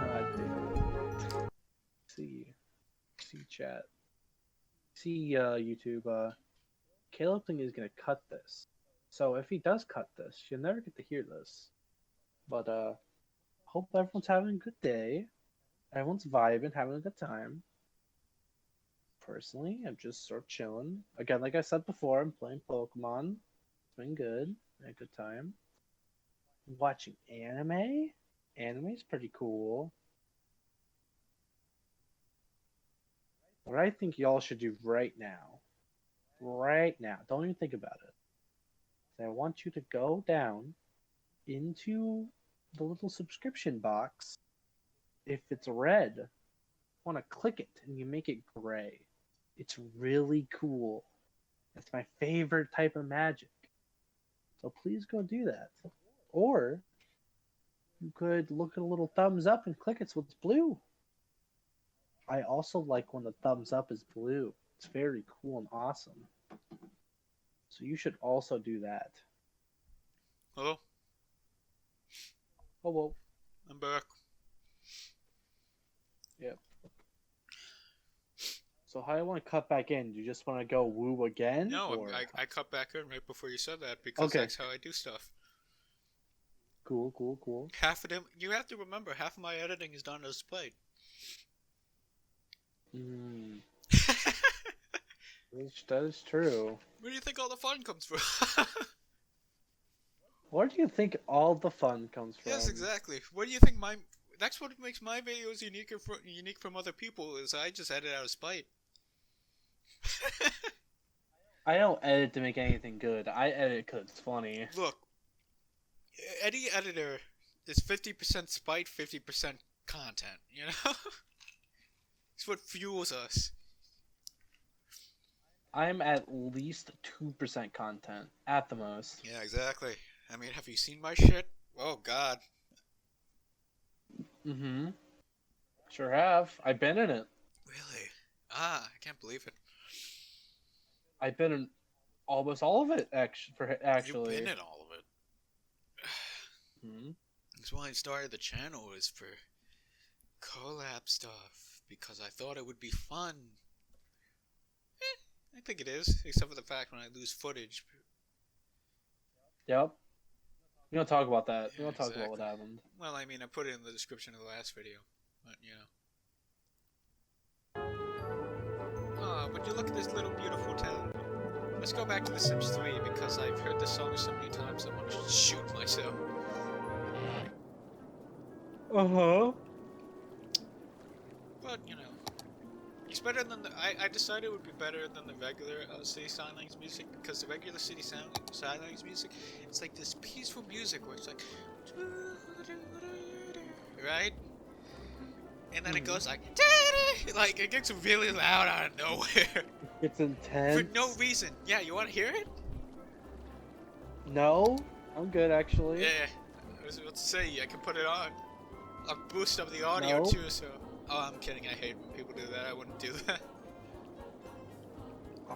God damn. See chat. See YouTube. Caleb thing is gonna cut this. So if he does cut this, you'll never get to hear this. But hope everyone's having a good day. Everyone's vibing, having a good time. Personally, I'm just sort of chilling. Again, like I said before, I'm playing Pokemon. It's been good. Had a good time. Watching anime. Anime's pretty cool. What I think y'all should do right now, don't even think about it. I want you to go down into the little subscription box. If it's red, I want to click it and you make it gray. It's really cool. It's my favorite type of magic. So please go do that. Or you could look at a little thumbs up and click it so it's blue. I also like when the thumbs up is blue. It's very cool and awesome. So you should also do that. Hello? Oh, well. I'm back. Yep. So how do you want to cut back in? Do you just want to go woo again? No, or... I cut back in right before you said that because that's how I do stuff. Cool. Half of them, you have to remember, half of my editing is done as played. That is true. Where do you think all the fun comes from? Where do you think all the fun comes from? Yes, exactly. What do you think that's what makes my videos unique from other people is I just edit out of spite. I don't edit to make anything good. I edit because it's funny. Look, any editor is 50% spite, 50% content, you know? It's what fuels us. I'm at least 2% content, at the most. Yeah, exactly. I mean, have you seen my shit? Oh, God. Mm-hmm. Sure have. I've been in it. Really? I can't believe it. I've been in almost all of it, actually. You've been in all of it. Mm-hmm. That's why I started the channel, is for collab stuff, because I thought it would be fun. I think it is, except for the fact when I lose footage. Yep. We don't talk about that. Yeah, We don't talk exactly. about what happened. Well, I mean, I put it in the description of the last video, but you know. Oh, but you look at this little beautiful town. Let's go back to The Sims 3 because I've heard this song so many times I want to shoot myself. Uh-huh. But, you know, it's better than I decided it would be better than the regular City Skylines music, because the regular City Skylines music, it's like this peaceful music where it's like, right? And then it goes like it gets really loud out of nowhere. It's intense. For no reason. Yeah, you want to hear it? No, I'm good actually. Yeah, I was about to say, I can put it on. I'll boost up the audio No. too, so... Oh, I'm kidding, I hate when people do that, I wouldn't do that.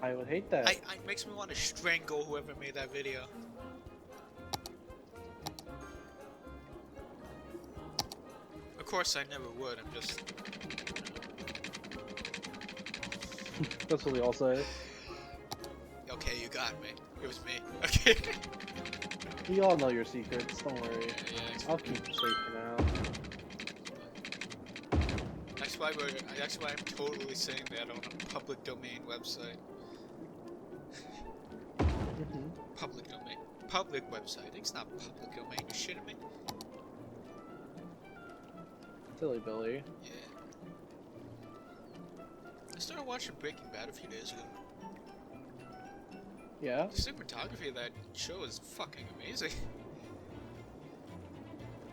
I would hate that. It makes me want to strangle whoever made that video. Of course I never would, I'm just... That's what we all say. Okay, you got me. It was me. Okay. We all know your secrets, don't worry. Yeah, I'll keep you safe for now. That's why I'm totally saying that on a public domain website. Mm-hmm. Public domain. Public website. It's not public domain. You shitting me? Silly Billy. Yeah. I started watching Breaking Bad a few days ago. Yeah? The cinematography of that show is fucking amazing.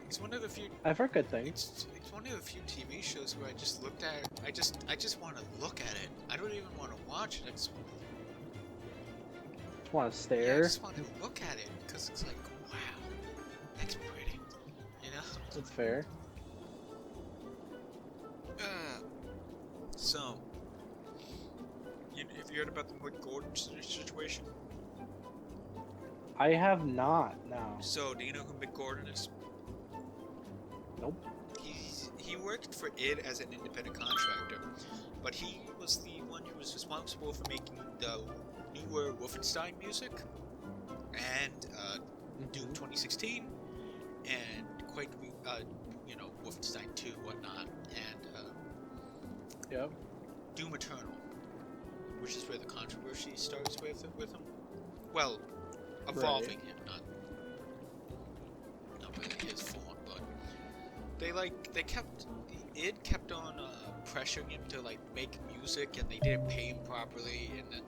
It's one of the few. I've heard good things. It's one of the few TV shows where I just looked at it. I just want to look at it. I don't even want to watch it. I just Want to yeah, I stare? just want to look at it because it's like, wow, that's pretty. You know. That's fair. So, have you heard about the Mick Gordon situation? I have not, no. So, do you know who Mick Gordon is? Nope. He worked for id as an independent contractor, but he was the one who was responsible for making the newer Wolfenstein music. and Doom 2016, and Quake, Wolfenstein 2, whatnot, and Yep. Doom Eternal, which is where the controversy starts with him. Well, evolving him, not really his fault, but id kept on pressuring him to like make music, and they didn't pay him properly, and then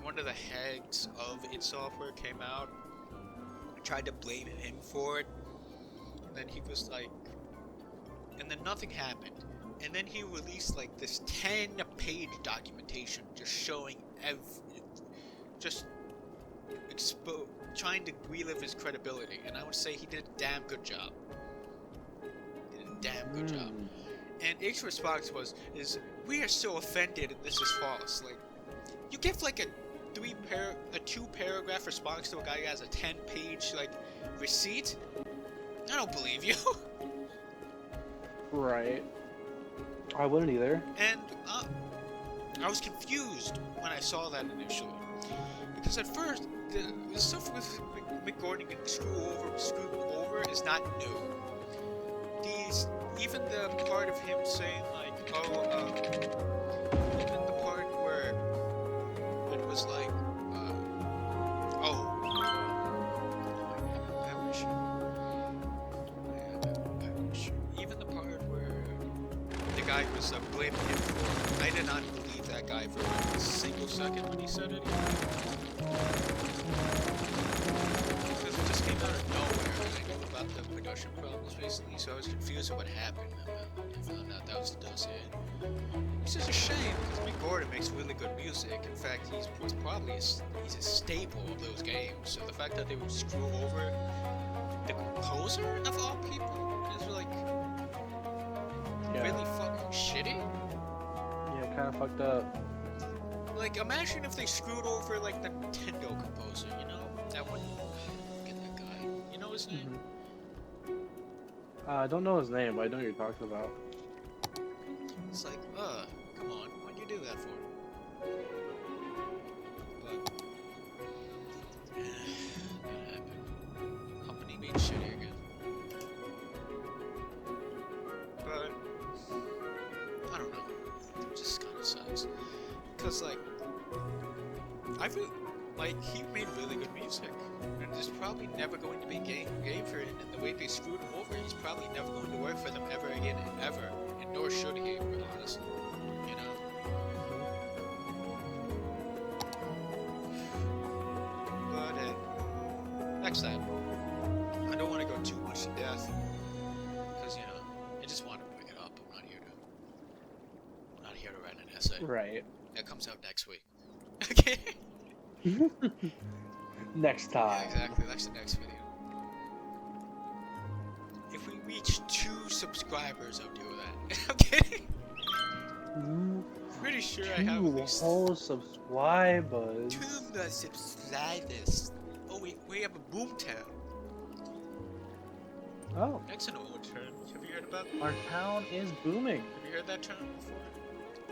one of the heads of id Software came out, tried to blame him for it, and then he was like, and then nothing happened, and then he released like this 10-page documentation just showing trying to relive his credibility, and I would say he did a damn good job. And Ike's response is, "We are so offended, and this is false." Like, you give like a 2-paragraph response to a guy who has a 10-page like receipt? I don't believe you. Right. I wouldn't either. And I was confused when I saw that initially, because at first the stuff with McGordon getting screwed over is not new. Even the part of him saying like, even the part where it was like, even the part where the guy was blaming him for, I did not believe that guy for a single second when he said it. Because it just came out of nowhere, and I knew about the production problems recently, so I was confused at what happened. I found out that was the dossier. Which is a shame, because Mick Gordon makes really good music. In fact, he's a staple of those games. So the fact that they would screw over the composer of all people is like really fucking shitty. Yeah, kind of fucked up. Like, imagine if they screwed over like the Nintendo composer, you know? That wouldn't get that guy. You know his name? I don't know his name, but I know what you're talking about. It's like, come on, why'd you do that for? But that happened. Company made shitty again. But I don't know. It just kind of sucks. Cause like, he made really good music, and there's probably never going to be a game for him. And the way they screwed him over, he's probably never going to work for them ever again, ever. And nor should he, honestly. You know. But next time, I don't want to go too much to death, because I just want to bring it up. I'm not here to write an essay. Right. That comes out next week. Okay. Next time. Yeah, exactly. That's the next video. If we reach 2 subscribers, I'll do that. Okay. Pretty sure I have at least 2 subscribers. 2 subscribers. Oh, we have a boomtown. Oh. That's an old term. Have you heard about that? Our town is booming. Have you heard that term before?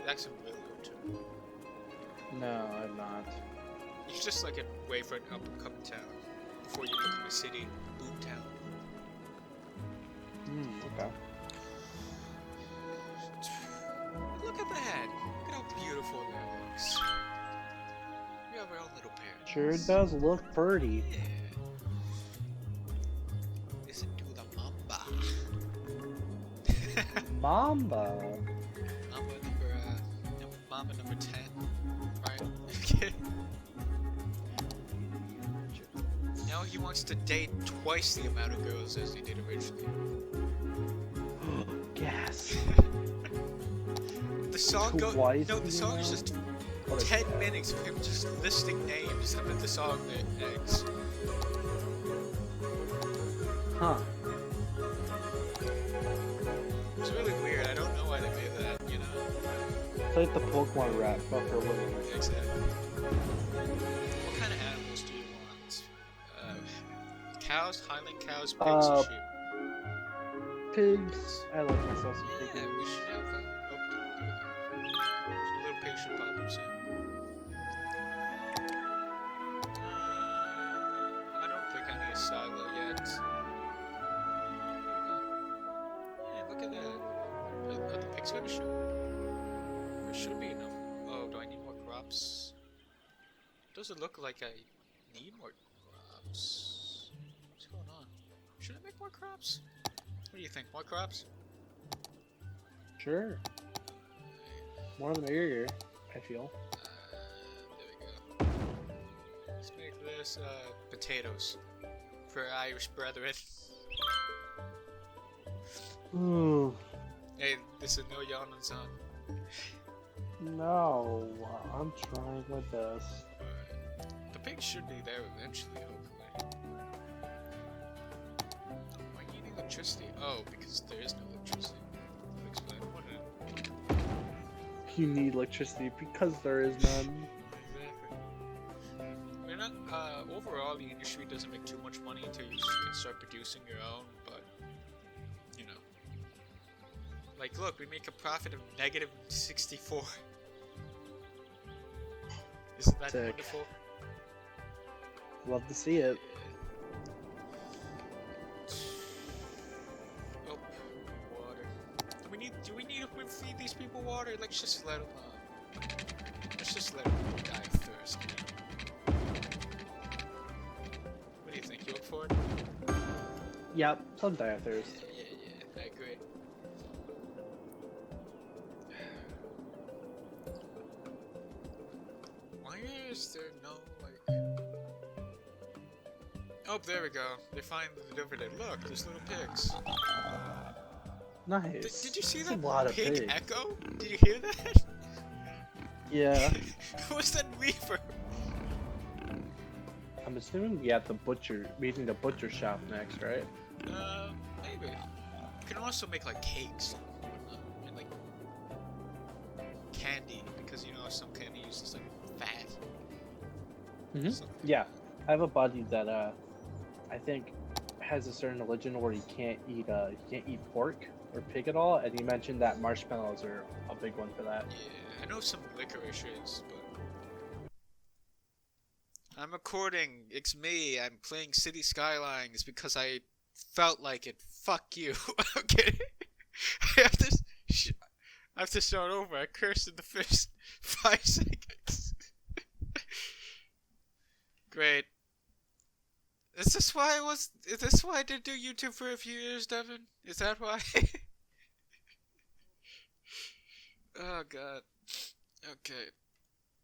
That's a really old term. No, I've not. It's just like a way for an up-and-coming town before you become a city. Boomtown. Okay. Look at that! Look at how beautiful that looks. We have our own little paradise. Sure does look pretty. Yeah. Listen to the mamba. Mamba. Mamba number 10. Right? Okay. Now he wants to date twice the amount of girls as he did originally. Gas. The song the song is just 10 minutes of him just listing names of the song next. Huh. It's really weird. I don't know why they made that, It's like the Pokemon rap, but for women. Exactly. What kind of animals do you want? Cows, Highland cows, pigs, and sheep. Pigs. I like myself some pigs. Yeah, we should have a little pig should pop up soon. silo yet. Hey, look at that. Are the pigs gonna show? There should be enough. Oh, do I need more crops? Doesn't look like I need more crops. What's going on? Should I make more crops? What do you think? More crops? Sure. More the merrier, I feel. There we go. Let's make this potatoes for our Irish brethren. Ooh. Hey, this is no yawning zone. No, I'm trying my best. The pigs should be there eventually, hopefully. Why do you need electricity? Oh, because there is no electricity. I'll explain what it. You need electricity because there is none. Exactly. I mean, overall, the industry doesn't make too much money until you can start producing your own, but, you know. Like, look, we make a profit of negative 64. Isn't that Sick. wonderful? Love to see it. Oh, water. Do we need to feed these people water? Let's just let them, let's just let them die of thirst. What do you think? You up for it? Yep, some die of thirst. Yeah, I agree. Why is there no, like... Oh, there we go. They finally delivered it. Look, there's little pigs. Nice. Did you see That's that a lot of pig pigs. echo? Did you hear that? Yeah. What's that reverb? I'm assuming we have the butcher, meeting the butcher shop next, right? Maybe. You can also make like cakes and whatnot, and like candy, because you know some candy uses like fat. Something. Yeah, I have a buddy that I think has a certain religion where he can't eat pork or pig at all, and he mentioned that marshmallows are a big one for that. Yeah, I know some licorice is, but I'm recording. It's me. I'm playing City Skylines because I felt like it. Fuck you. Okay. I have to start over. I cursed in the first 5 seconds. Great. Is this why I did do YouTube for a few years, Devin? Is that why? Oh god. Okay.